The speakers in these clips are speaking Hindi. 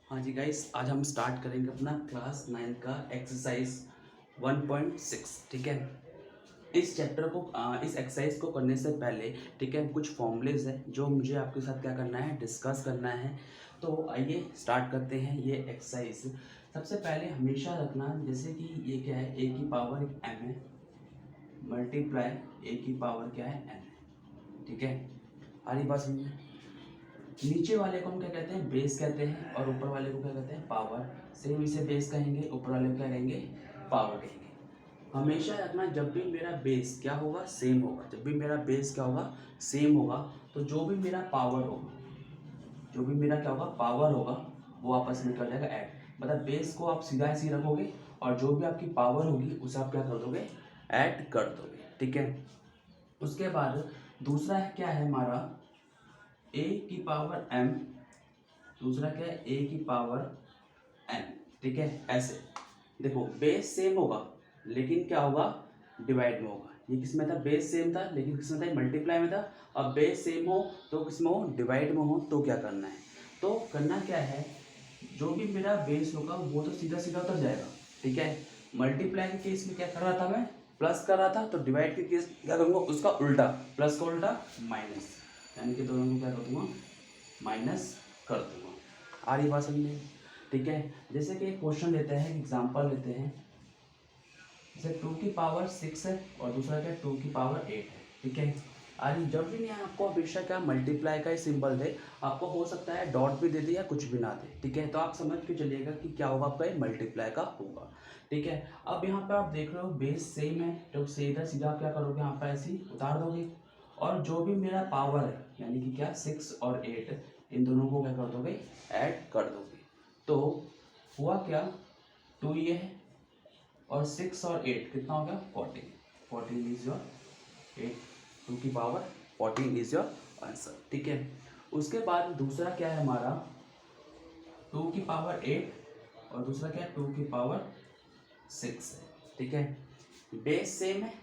हाँ जी गाइस, आज हम स्टार्ट करेंगे अपना क्लास 9 का एक्सरसाइज 1.6। ठीक है। इस चैप्टर को इस एक्सरसाइज को करने से पहले ठीक है कुछ फॉर्मूलेज है जो मुझे आपके साथ क्या करना है, डिस्कस करना है। तो आइए स्टार्ट करते हैं ये एक्सरसाइज। सबसे पहले हमेशा रखना जैसे कि ये क्या है, ए की पावर एम है मल्टीप्लाई ए की पावर क्या है, एन है। ठीक है, आ रही बात समझ में? नीचे वाले को हम क्या कहते हैं, बेस कहते हैं, और ऊपर वाले को क्या कहते हैं, पावर। सेम इसे बेस कहेंगे, ऊपर वाले को क्या कहेंगे, पावर कहेंगे। हमेशा रखना जब भी मेरा बेस क्या होगा, सेम होगा। जब भी मेरा बेस क्या होगा, सेम होगा, तो जो भी मेरा पावर होगा, जो भी मेरा क्या होगा, पावर होगा, वो आपस में क्या हो जाएगा, ऐड। मतलब बेस को आप सीधा ऐसे ही रखोगे और जो भी आपकी पावर होगी उसे आप क्या कर दोगे, ऐड कर दोगे। ठीक है। उसके बाद दूसरा है क्या है हमारा, ए की पावर एम। दूसरा क्या है, ए की पावर एन। ठीक है, ऐसे देखो बेस सेम होगा लेकिन क्या होगा, डिवाइड में होगा। ये किस में था, बेस सेम था लेकिन किस में था, मल्टीप्लाई में था। अब बेस सेम हो तो किस में हो, डिवाइड में हो। तो क्या करना है, तो करना क्या है, जो भी मेरा बेस होगा वो तो सीधा सीधा उतर जाएगा। ठीक है। मल्टीप्लाई के केस में क्या कर रहा था मैं, प्लस कर रहा था, तो डिवाइड के केस क्या करूँगा, उसका उल्टा, प्लस का उल्टा माइनस, यानी कि दोनों को क्या कर दूंगा, माइनस कर दूंगा। आ रही बात समझ में? ठीक है। जैसे कि एक क्वेश्चन लेते हैं, एग्जांपल लेते हैं। जैसे 2 की पावर 6 है और दूसरा क्या है, 2 की पावर 8 है। ठीक है। अरे जब भी नहीं आपको हमेशा क्या मल्टीप्लाई का ही सिंबल दे, आपको हो सकता है डॉट भी दे दे या कुछ भी ना दे। ठीक है, तो आप समझ के चलिएगा कि क्या होगा, आपका ये मल्टीप्लाई का होगा। ठीक है। अब यहाँ पे आप देख रहे हो बेस सेम है, तो सीधा सीधा क्या करोगे, यहाँ पे ऐसे ही उतार दोगे। और जो भी मेरा पावर है यानी कि क्या, 6 और 8, इन दोनों को क्या कर दोगे, ऐड कर दोगे। तो हुआ क्या, 2 ये है और 6 और 8 कितना हो गया, 14। 14 इज योर 8, 2 की पावर 14 इज योर आंसर। ठीक है। उसके बाद दूसरा क्या है हमारा, 2 की पावर 8 और दूसरा क्या है, 2 की पावर 6 है। ठीक है। बेस सेम है,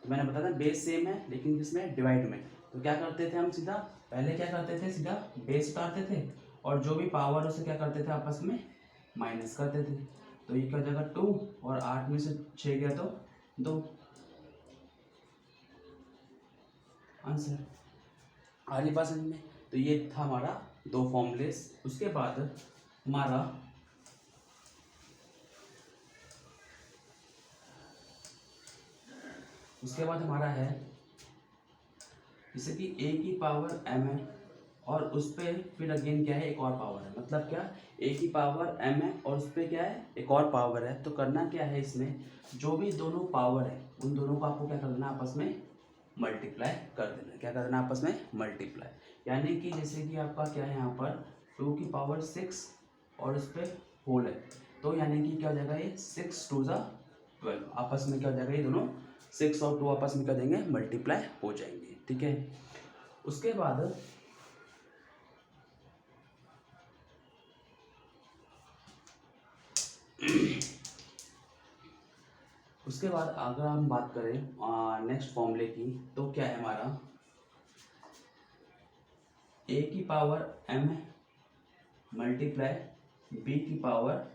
तो मैंने बताया था बेस सेम है लेकिन किसमें, डिवाइड में। तो क्या करते थे हम, सीधा पहले क्या करते थे, सीधा बेस उतारते थे और जो भी पावर उसे क्या करते थे, आपस में माइनस करते थे। तो ये क्या हो जाएगा, 2 और 8 में से 6 गया तो 2, आंसर। आ रही बात समझ में? तो ये था हमारा दो फॉर्मूलेस। उसके बाद हमारा है जैसे कि ए की पावर एम है और उस पर फिर अगेन क्या है, एक और पावर है। मतलब क्या, ए की पावर एम है और उस पर क्या है, एक और पावर है। तो करना क्या है इसमें, जो भी दोनों पावर है उन दोनों को आपको क्या करना, आपस में मल्टीप्लाई कर देना। क्या करना, आपस में मल्टीप्लाई। यानी कि जैसे कि आपका क्या है यहाँ पर, 2 की पावर 6 और उस पर होल है, तो यानी कि क्या हो जाएगा, ये 6 2 ज़ा 12, आपस में क्या हो जाएगा, ये दोनों 6 और 2 आपस में क्या देंगे, मल्टीप्लाई हो जाएंगे। ठीक है। उसके बाद अगर हम बात करें नेक्स्ट फॉर्मूले की, तो क्या है हमारा, ए की पावर एम है मल्टीप्लाई बी की पावर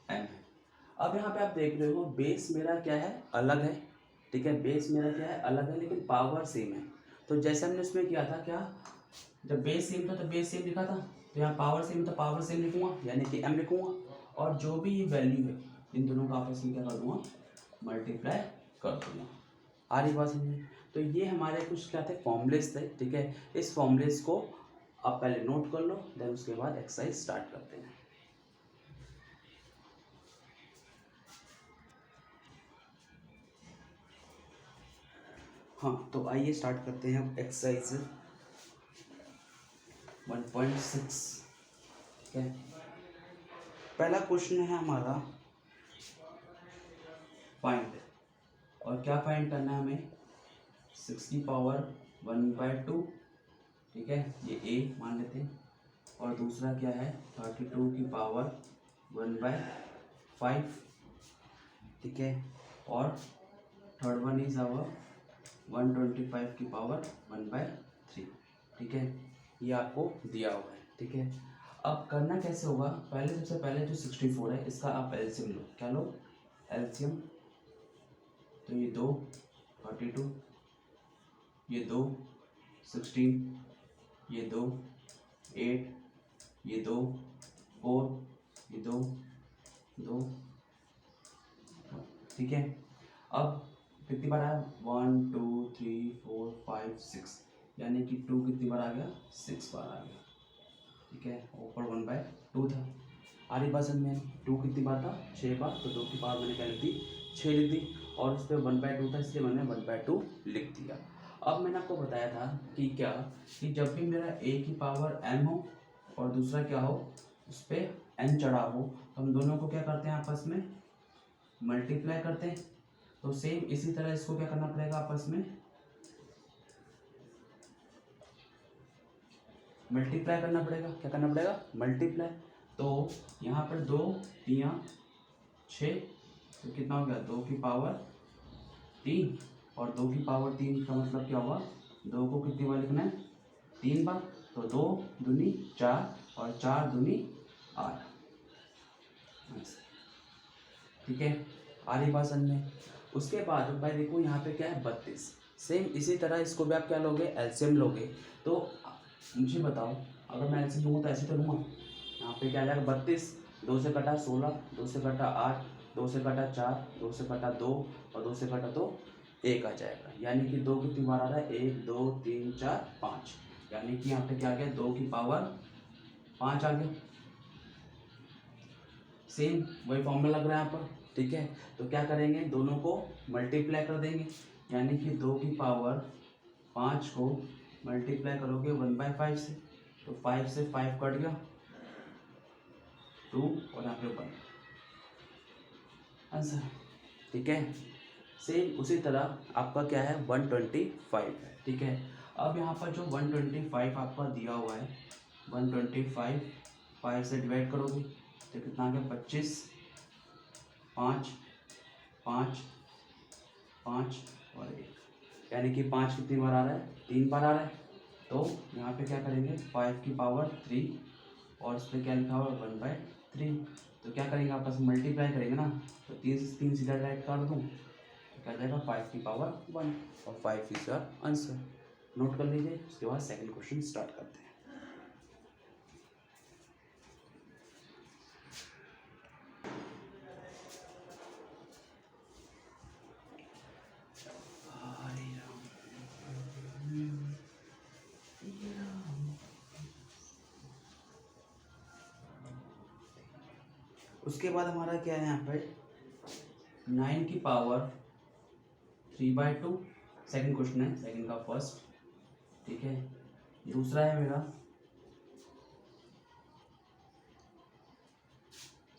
एम है। अब यहाँ पे आप देख रहे हो बेस मेरा क्या है, अलग है। ठीक है, बेस मेरा क्या है, अलग है लेकिन पावर सेम है। तो जैसे हमने उसमें किया था क्या, जब बेस सेम था तो बेस सेम लिखा था, तो यहाँ पावर सेम तो पावर सेम लिखूंगा यानी कि एम लिखूंगा। और जो भी ये वैल्यू है इन दोनों का आपस में क्या कर दूंगा, मल्टीप्लाई कर दूंगा। आ रही बात समझ में? तो ये हमारे कुछ क्या थे, फॉर्मूलेस थे। ठीक है, इस फॉर्मूलेस को आप पहले नोट कर लो, देन उसके बाद एक्सरसाइज स्टार्ट करते हैं। हाँ, तो आइए स्टार्ट करते हैं एक्सरसाइज 1.6। ठीक है, पहला क्वेश्चन है हमारा, फाइंड। और क्या फाइंड करना है हमें, 6 की पावर 1/2। ठीक है, ये ए मान लेते हैं। और दूसरा क्या है, 32 की पावर 1/5। ठीक है, और थर्ड वन इज आवर 125 की पावर 1/3। ठीक है, ये आपको दिया हुआ है। ठीक है, अब करना कैसे होगा, पहले सबसे पहले जो 64 है इसका आप एलसीएम लो। क्या लो? एलसीएम। तो ये 2 32, ये 2 16, ये 2 8, ये 2 4, ये 2 2, ठीक है। अब कितनी बार आया? 1 2 3 4 5 6, यानी कि 2 कितनी बार आ गया? 6 बार आ गया, ठीक है। ऊपर 1/2 था। आ रही बात समझ में? 2 कितनी बार था? 6 बार। तो 2 की पावर मैंने क्या लिख दी? 6 लिख दी। और उस पर 1/2 था इसलिए मैंने 1/2 लिख दिया। अब मैंने आपको बताया था कि क्या, कि जब भी मेरा a की पावर m हो और दूसरा क्या हो, उस पर n चढ़ा हो, तो हम दोनों को क्या करते हैं? आपस में मल्टीप्लाई करते हैं। तो सेम इसी तरह इसको क्या करना पड़ेगा? आपस में मल्टीप्लाई करना पड़ेगा। क्या करना पड़ेगा? मल्टीप्लाई। तो यहाँ पर 2 3 6, तो कितना हो गया? 2 की पावर 3, और 2 की पावर 3 का मतलब क्या हुआ? 2 को कितनी बार लिखना है? 3 बार। तो 2 दूनी 4 और 4 दूनी 8, ठीक है। आ रही बात समझ में? उसके बाद भाई देखो यहाँ पे क्या है? 32। सेम इसी तरह इसको भी आप क्या लोगे? एलसीएम लोगे। तो मुझे बताओ, अगर मैं एलसीएम लूँगा तो ऐसे तो लूँगा। यहाँ पे क्या आ जाएगा? 32, 2 से कटा 16, 2 से कटा 8, 2 से कटा 4, 2 से कटा 2 और 2 से कटा 2 1 आ जाएगा। यानी कि 2 कितनी बार आ रहा है? 1 2 3 4 5, यानी कि यहाँ पे क्या आ गया? 2 की पावर 5 आ गया। सेम वही फॉर्मूला लग रहा है यहाँ पर, ठीक है। तो क्या करेंगे? दोनों को मल्टीप्लाई कर देंगे, यानी कि 2 की पावर 5 को मल्टीप्लाई करोगे 1/5 से, तो 5 से 5 कट गया, 2 और यहाँ पे 1 आंसर, ठीक है। सेम उसी तरह आपका क्या है? 125 है, ठीक है। अब यहाँ पर जो 125 आपका दिया हुआ है, 125 5 से डिवाइड करोगे तो कितना आ गया? 25, 5 5 5 और 1, यानी कि 5 कितनी बार आ रहा है? 3 बार आ रहा है। तो यहाँ पे क्या करेंगे? 5 की पावर 3 और इस पर क्या लिखा हुआ? 1/3। तो क्या करेंगे? आपस में मल्टीप्लाई करेंगे ना, तो 3 से 3 सीधा डायरेक्ट काट दूँ, तो क्या जाएगा? 5 की पावर 1, और 5 इज योर आंसर। नोट कर लीजिए। उसके बाद सेकंड क्वेश्चन स्टार्ट करते हैं। उसके बाद हमारा क्या है? यहाँ पे 9 की पावर 3/2, सेकंड क्वेश्चन है, सेकंड का फर्स्ट, ठीक है। दूसरा है मेरा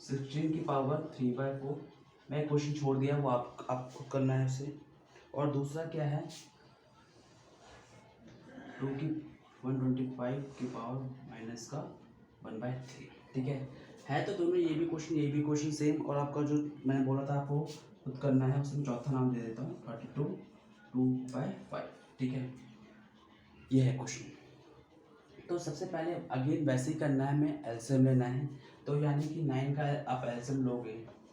16 की पावर 3/4। मैं क्वेश्चन छोड़ दिया, वो आपको करना है उसे। और दूसरा क्या है? 2 की 125 की पावर माइनस का 1/3, ठीक है। तो दोनों ये भी क्वेश्चन सेम, और आपका जो मैंने बोला था आपको खुद करना है, उसमें चौथा नाम दे देता हूँ 32 2/5, ठीक है। ये है क्वेश्चन। तो सबसे पहले अगेन वैसे ही करना है, हमें एलसीएम लेना है। तो यानी कि 9 का आप एलसीएम लोगे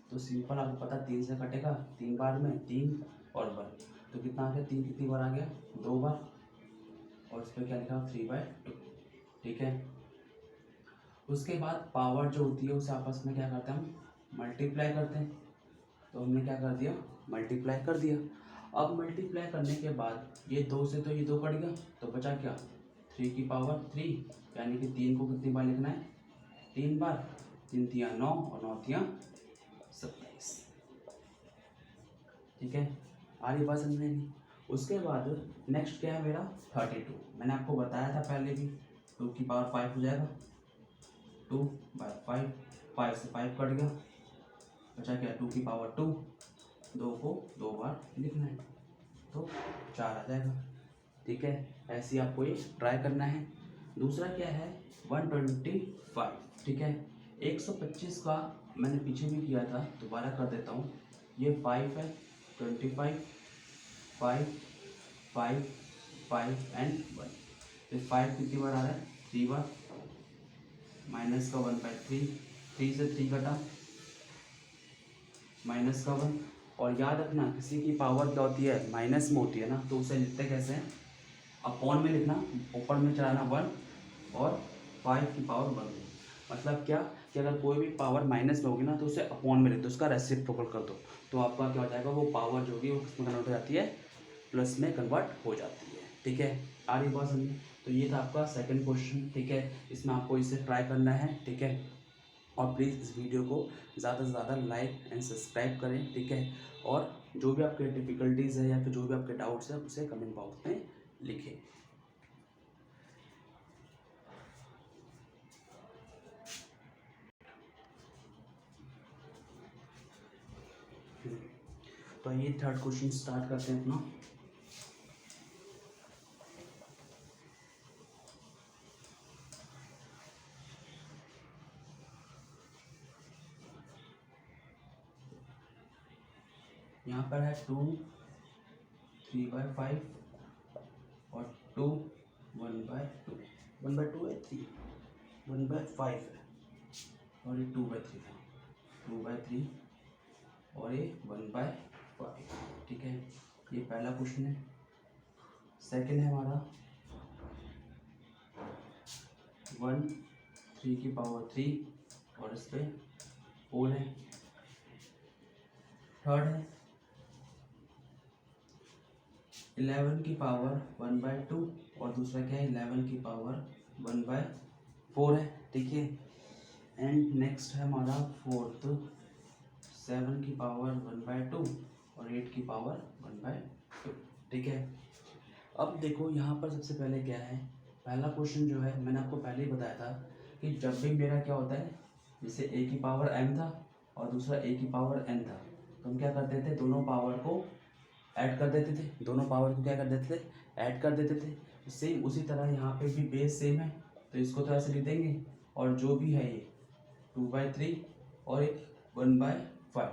तो सिंपल आपको पता 3 से कटेगा, 3 बार में 3 और 1, तो कितना आ गया? 3 कितनी बार आ गया? 2 बार, और इस पर क्या लिखा? 3/2, ठीक है। उसके बाद पावर जो होती है उसे आपस में क्या करते हैं? हम मल्टीप्लाई करते हैं। तो हमने क्या कर दिया? मल्टीप्लाई कर दिया। अब मल्टीप्लाई करने के बाद ये 2 से तो ये 2 कट गया, तो बचा क्या? 3 की पावर 3, यानी कि 3 को कितनी बार लिखना है? 3 बार। 3 तिया 9 और 9 तिया 27, ठीक है। आ रही बात समझ में नहीं? उसके बाद नेक्स्ट क्या है मेरा? 32। मैंने आपको बताया था पहले भी, 2 की पावर 5 हो जाएगा, 2/5, 5 से 5 कट गया, बचा क्या? 2 की पावर 2, 2 को 2 बार लिखना है, तो 4 आ जाएगा, ठीक है। ऐसे ही आपको ये ट्राई करना है। दूसरा क्या है? 125, ठीक है। 125 का मैंने पीछे भी किया था, दोबारा कर देता हूँ। ये 5 है, 25, 5 5 5 एंड 1। तो 5 कितनी बार आ रहा है? 3 बार, माइनस का 1/3, 3 से 3 कटा, माइनस का 1। और याद रखना किसी की पावर क्या होती है, माइनस में होती है ना, तो उसे लिखते कैसे हैं, अपॉन में लिखना, ऊपर में चढ़ाना 1 और 5 की पावर 1। मतलब क्या कि अगर कोई भी पावर माइनस में होगी ना तो उसे अपॉन में लिख दो, उसका रेसिप्रोकल कर दो, तो आपका क्या हो जाएगा, वो पावर जो होगी वो किस में कन्वर्ट हो जाती है, प्लस में कन्वर्ट हो जाती है। ठीक है, आ रही बात समझ। तो ये था आपका सेकंड क्वेश्चन। ठीक है, इसमें आपको इसे ट्राई करना है। ठीक है, और प्लीज़ इस वीडियो को ज़्यादा से ज़्यादा लाइक एंड सब्सक्राइब करें। ठीक है, और जो भी आपके डिफ़िकल्टीज़ है या फिर जो भी आपके डाउट्स हैं उसे कमेंट बॉक्स में लिखें। तो ये थर्ड क्वेश्चन स्टार्ट करते हैं अपना। यहाँ पर है 2 3/5 और 2 1/2, 1/2 है, 3 1/5 है, और ये 2/3 है, 2/3 और ये 1/5। ठीक है, ये पहला क्वेश्चन है। सेकंड है हमारा 1 3 की पावर 3 और इस पे होल है। थर्ड है 11 की पावर 1/2 और दूसरा क्या है 11 की पावर 1/4 है। ठीक है, एंड नेक्स्ट है हमारा फोर्थ 7 की पावर 1/2 और 8 की पावर 1/2। ठीक है, अब देखो यहाँ पर सबसे पहले क्या है, पहला क्वेश्चन जो है मैंने आपको पहले ही बताया था कि जब भी मेरा क्या होता है, जैसे a की पावर m था और दूसरा a की पावर n था, तो हम क्या करते थे, दोनों पावर को ऐड कर देते थे, दोनों पावर को क्या कर देते थे, ऐड कर देते थे। सेम उसी तरह यहाँ पे भी बेस सेम है, तो इसको तो ऐसे लिख देंगे, और जो भी है ये 2/3 और एक 1/5,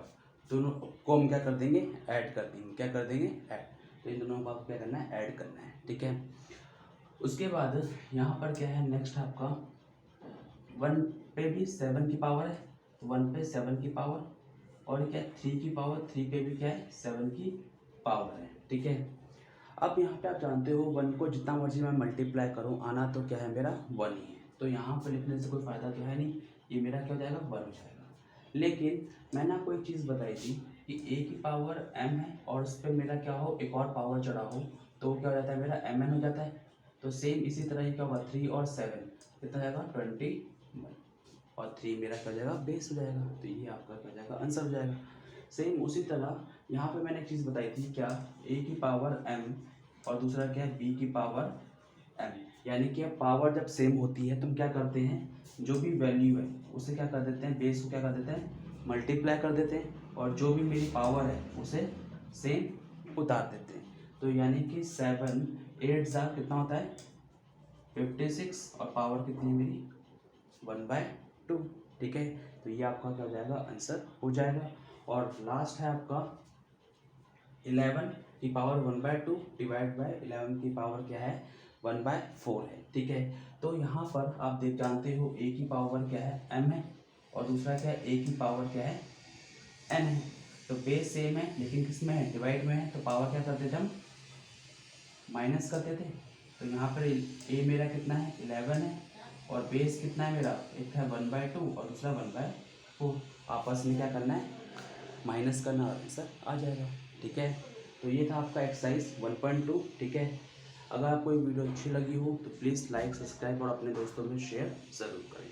दोनों को हम क्या कर देंगे, ऐड कर देंगे। क्या कर देंगे, ऐड। तो इन दोनों को आपको क्या करना है, ऐड करना है। ठीक है, उसके बाद यहाँ पर क्या है, नेक्स्ट आपका 1 पे भी 7 की पावर है, 1 पे 7 की पावर, और क्या 3 की पावर 3 पे भी क्या है 7 की पावर है। ठीक है, अब यहाँ पे आप जानते हो 1 को जितना मर्जी मैं मल्टीप्लाई करूँ, आना तो क्या है मेरा 1 ही है, तो यहाँ पर लिखने से कोई फ़ायदा तो है नहीं, ये मेरा क्या हो जाएगा 1 हो जाएगा। लेकिन मैंने आपको एक चीज़ बताई थी कि a की पावर m है और उस पर मेरा क्या हो, एक और पावर चढ़ा हो, तो क्या हो जाता है मेरा mn हो जाता है। तो सेम इसी तरह ही क्या होगा, 3 और 7 कितना जाएगा 21, और 3 मेरा क्या हो जाएगा, बेस हो जाएगा, तो ये आपका क्या हो जाएगा, आंसर हो जाएगा। सेम उसी तरह यहाँ पे मैंने एक चीज़ बताई थी, क्या a की पावर m और दूसरा क्या है b की पावर m, यानी कि अब पावर जब सेम होती है तो हम क्या करते हैं, जो भी वैल्यू है उसे क्या कर देते हैं, बेस को क्या कर देते हैं, मल्टीप्लाई कर देते हैं, और जो भी मेरी पावर है उसे सेम उतार देते हैं। तो यानी कि 7 8 ज़ा कितना होता है 56, और पावर कितनी है मेरी 1/2। ठीक है, तो ये आपका क्या हो जाएगा, आंसर हो जाएगा। और लास्ट है आपका 11 की पावर 1/2 डिवाइड बाय 11 की पावर क्या है 1/4 है। ठीक है, तो यहाँ पर आप देख जानते हो a की पावर क्या है m है, और दूसरा क्या है a की पावर क्या है n है। तो बेस सेम है लेकिन किस में है, डिवाइड में है, तो पावर क्या करते थे हम, माइनस करते थे। तो यहाँ पर a मेरा कितना है 11 है, और बेस कितना है मेरा, एक है 1/2 और दूसरा 1/4, आपस में क्या करना है, माइनस करना, और आंसर आ जाएगा। ठीक है, तो ये था आपका एक्सरसाइज 1.2। ठीक है, अगर आपको ये वीडियो अच्छी लगी हो तो प्लीज़ लाइक सब्सक्राइब और अपने दोस्तों में शेयर ज़रूर करें।